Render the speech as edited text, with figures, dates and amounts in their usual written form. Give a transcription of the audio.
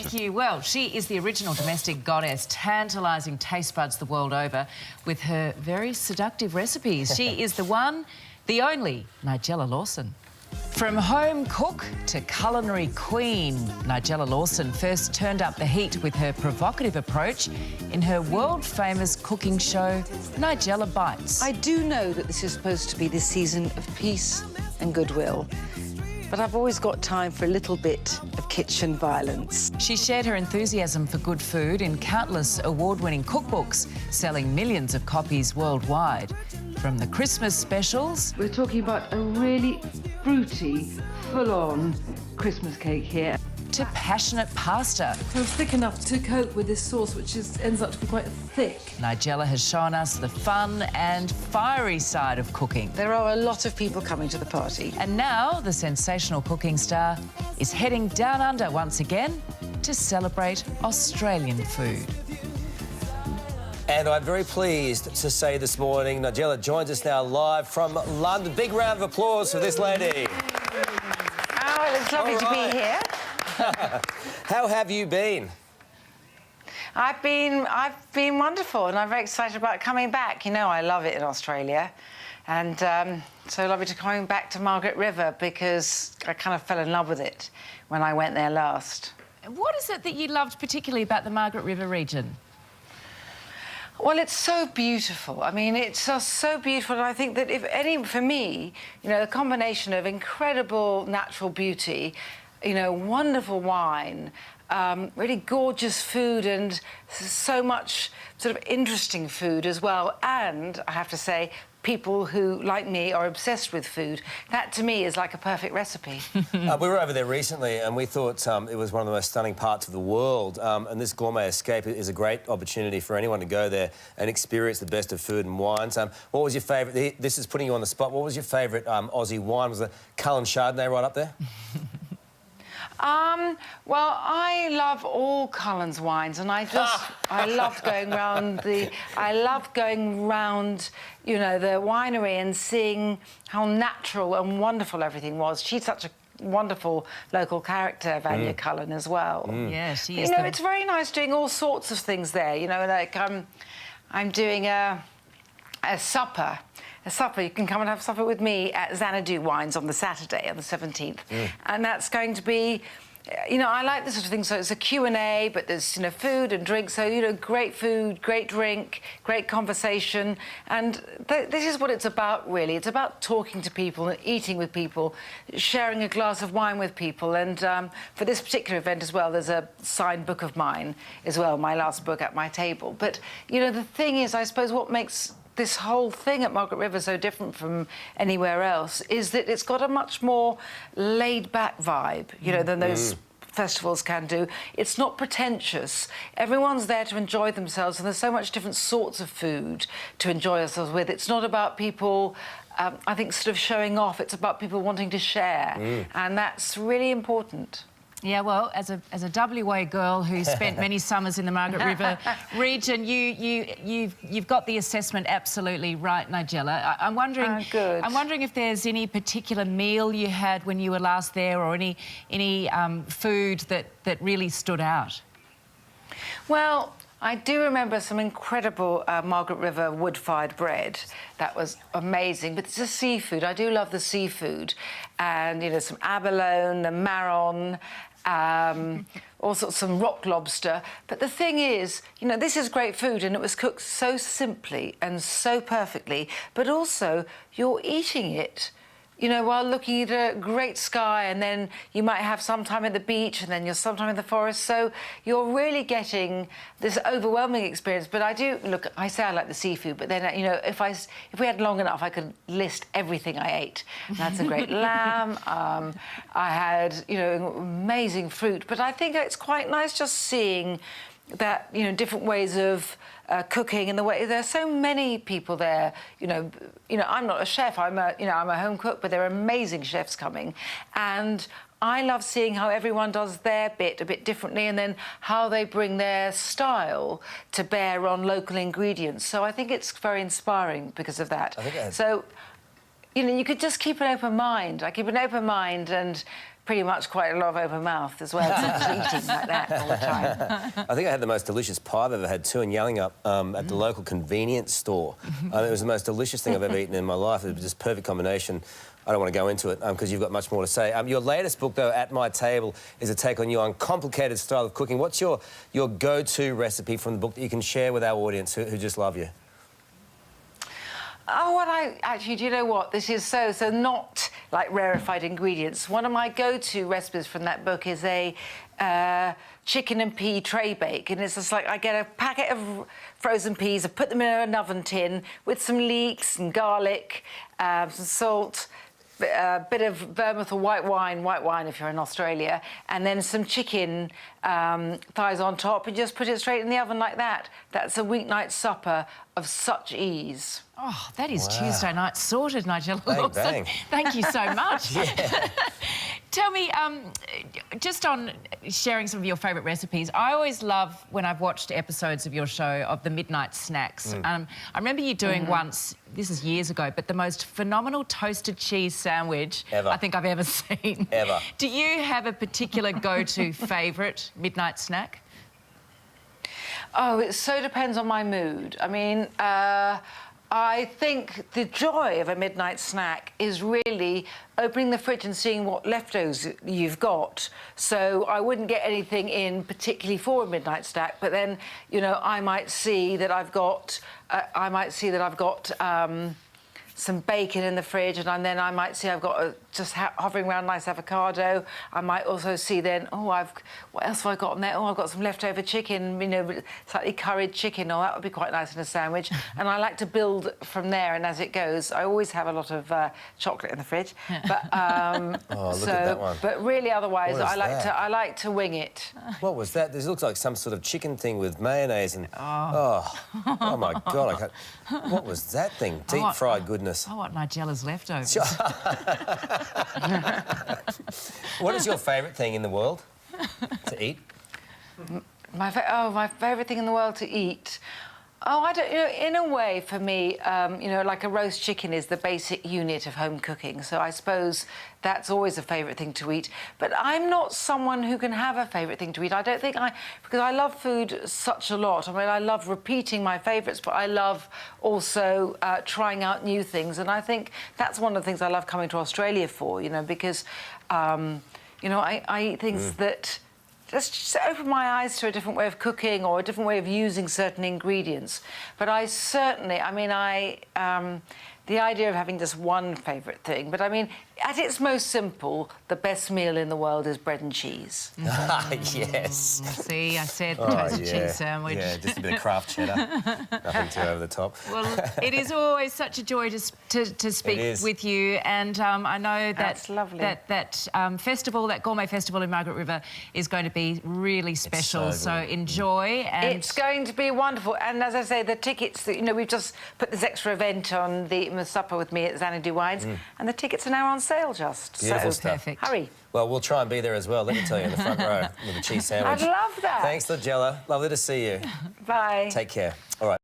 Thank you. Well, she is the original domestic goddess, tantalising taste buds the world over with her very seductive recipes. She is the one, the only Nigella Lawson. From home cook to culinary queen, Nigella Lawson first turned up the heat with her provocative approach in her world-famous cooking show, Nigella Bites. I do know that this is supposed to be the season of peace and goodwill, but I've always got time for a little bit of kitchen violence. She shared her enthusiasm for good food in countless award-winning cookbooks, selling millions of copies worldwide. From the Christmas specials... We're talking about a really fruity, full-on Christmas cake here. ...to passionate pasta. So it's thick enough to cope with this sauce, which ends up to be quite thick. Nigella has shown us the fun and fiery side of cooking. There are a lot of people coming to the party. And now the sensational cooking star is heading down under once again to celebrate Australian food. And I'm very pleased to say this morning, Nigella joins us now live from London. Big round of applause for this lady. Oh, it's lovely to be here. How have you been? I've been wonderful, and I'm very excited about coming back. You know, I love it in Australia, and so lovely to coming back to Margaret River because I kind of fell in love with it when I went there last. What is it that you loved particularly about the Margaret River region? Well, it's so beautiful. I mean, it's just so beautiful, and I think that for me, you know, the combination of incredible natural beauty, you know, wonderful wine, really gorgeous food and so much sort of interesting food as well, and, I have to say, people who, like me, are obsessed with food. That, to me, is like a perfect recipe. We were over there recently and we thought it was one of the most stunning parts of the world, and this gourmet escape is a great opportunity for anyone to go there and experience the best of food and wines. What was your favourite... This is putting you on the spot. What was your favourite Aussie wine? Was the Cullen Chardonnay right up there? Well, I love all Cullen's wines, and I loved going round you know, the winery and seeing how natural and wonderful everything was. She's such a wonderful local character, Vanya Cullen, as well. Yeah, she is. You know, it's very nice doing all sorts of things there. You know, like I'm doing a supper. You can come and have supper with me at Xanadu Wines on the Saturday, on the 17th. And that's going to be, you know, I like this sort of thing. So it's a Q&A, but there's, you know, food and drink. So, you know, great food, great drink, great conversation. And this is what it's about, really. It's about talking to people and eating with people, sharing a glass of wine with people. And for this particular event as well, there's a signed book of mine as well, my last book at my table. But, you know, the thing is, I suppose, what makes this whole thing at Margaret River so different from anywhere else is that it's got a much more laid-back vibe, you know, than those festivals can do. It's not pretentious. Everyone's there to enjoy themselves, and there's so much different sorts of food to enjoy ourselves with. It's not about people, I think, sort of showing off. It's about people wanting to share, and that's really important. Yeah, well, as a WA girl who spent many summers in the Margaret River region, you've got the assessment absolutely right, Nigella. I'm wondering, good. I'm wondering if there's any particular meal you had when you were last there, or any food that really stood out. Well, I do remember some incredible Margaret River wood-fired bread. That was amazing, but it's a seafood. I do love the seafood. And, you know, some abalone, the marron, also some rock lobster. But the thing is, you know, this is great food, and it was cooked so simply and so perfectly, but also you're eating it, you know, while looking at a great sky, and then you might have some time at the beach, and then you're sometime in the forest. So you're really getting this overwhelming experience. But I say I like the seafood, but then, you know, if we had long enough, I could list everything I ate. And that's a great lamb. I had, you know, amazing fruit. But I think it's quite nice just seeing that, you know, different ways of cooking, and the way there are so many people there. You know, I'm not a chef. I'm a home cook, but there are amazing chefs coming, and I love seeing how everyone does their bit a bit differently, and then how they bring their style to bear on local ingredients. So I think it's very inspiring because of that. So, you know, you could just keep an open mind. I keep an open mind and pretty much quite a lot of open mouth as well, so just eating like that all the time. I think I had the most delicious pie I've ever had too in Yallingup at the local convenience store. It was the most delicious thing I've ever eaten in my life. It was just a perfect combination. I don't want to go into it because you've got much more to say. Your latest book, though, At My Table, is a take on your uncomplicated style of cooking. What's your go-to recipe from the book that you can share with our audience who just love you? Oh, do you know what? This is so not like rarefied ingredients. One of my go-to recipes from that book is a chicken and pea tray bake, and it's just like I get a packet of frozen peas, I put them in an oven tin with some leeks and garlic, some salt, a bit of vermouth or white wine if you're in Australia, and then some chicken thighs on top, and just put it straight in the oven like that. That's a weeknight supper of such ease. Oh, that is Tuesday night sorted, Nigella Bang, Lawson. bang. Thank you so much. Tell me, just on sharing some of your favourite recipes, I always love when I've watched episodes of your show of the midnight snacks. I remember you doing once, this is years ago, but the most phenomenal toasted cheese sandwich Ever. I think I've ever seen. Ever. Do you have a particular go-to favourite midnight snack? Oh, it so depends on my mood. I mean, I think the joy of a midnight snack is really opening the fridge and seeing what leftovers you've got. So I wouldn't get anything in particularly for a midnight snack, but then, you know, I might see that I've got, some bacon in the fridge, and then I might see I've got just hovering around nice avocado. I might also see then, oh, what else have I got in there? Oh, I've got some leftover chicken, you know, slightly curried chicken. Oh, that would be quite nice in a sandwich. And I like to build from there, and as it goes, I always have a lot of chocolate in the fridge. But oh, look at that one. But really, otherwise, I like to wing it. What was that? This looks like some sort of chicken thing with mayonnaise and... Oh my God, I can't... What was that thing? Deep fried goodness. I want Nigella's leftovers. What is your favourite thing in the world to eat? My favourite thing in the world to eat. Oh, I don't. You know, in a way, for me, you know, like a roast chicken is the basic unit of home cooking. So I suppose that's always a favourite thing to eat. But I'm not someone who can have a favourite thing to eat. I don't think because I love food such a lot. I mean, I love repeating my favourites, but I love also trying out new things. And I think that's one of the things I love coming to Australia for. You know, because you know, I eat things that just open my eyes to a different way of cooking or a different way of using certain ingredients. But I certainly, I mean, the idea of having just one favourite thing, but I mean, at its most simple, the best meal in the world is bread and cheese. Yes. See, I said the toasted cheese sandwich. Yeah, just a bit of craft cheddar. Nothing too over the top. Well, it is always such a joy to speak with you, and I know that That's lovely. that festival, that gourmet festival in Margaret River, is going to be really special. So enjoy. And it's going to be wonderful. And as I say, the tickets, you know, we've just put this extra event on the supper with me at Xanadu Wines, and the tickets are now on sale just. Beautiful so stuff. Perfect. Hurry. Well, we'll try and be there as well. Let me tell you, in the front row with a cheese sandwich. I'd love that. Thanks, Nigella. Lovely to see you. Bye. Take care. All right.